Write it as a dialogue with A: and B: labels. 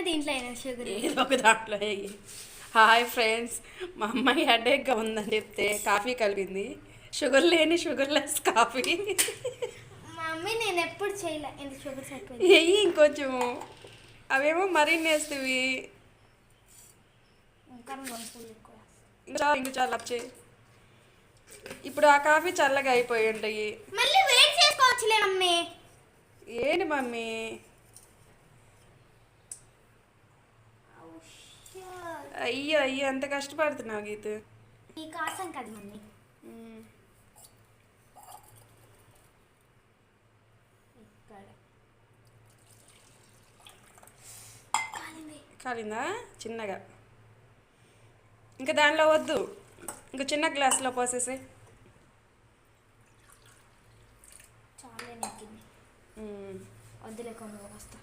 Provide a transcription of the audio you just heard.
A: దీంట్లో అయినా షుగర్
B: ఏదో ఒక దాంట్లో వేయి. హాయ్ ఫ్రెండ్స్, మా అమ్మాయి హెడేక్గా ఉందని చెప్తే కాఫీ కలిపింది. షుగర్ లేని షుగర్లెస్ కాఫీ.
A: మమ్మీ నేను ఎప్పుడు చేయలే ఎంత షుగర్ సరిపోయింది.
B: వెయ్యి ఇంకొంచెం, అవేమో మరిన్ని వేస్తేవి.
A: ఇంకా 2 స్పూన్లు ఎక్కువ.
B: ఇంకా చాలా వచ్చే. ఇప్పుడు ఆ కాఫీ చల్లగా అయిపోయి ఉంటాయి.
A: మళ్ళీ వేడి చేసుకోవచ్చులే మమ్మీ.
B: ఏంటి మమ్మీ? అయ్యో అయ్యో, అంత కష్టపడుతున్నావు గీత.
A: ఈ కాసం కదా మమ్మీ.
B: కాలిందా? చిన్నగా. ఇంకా దానిలో వద్దు, ఇంకా చిన్న గ్లాస్లో పోసేసి.
A: చాలా నెక్కింది. వద్దులే కొన్ని వస్తా.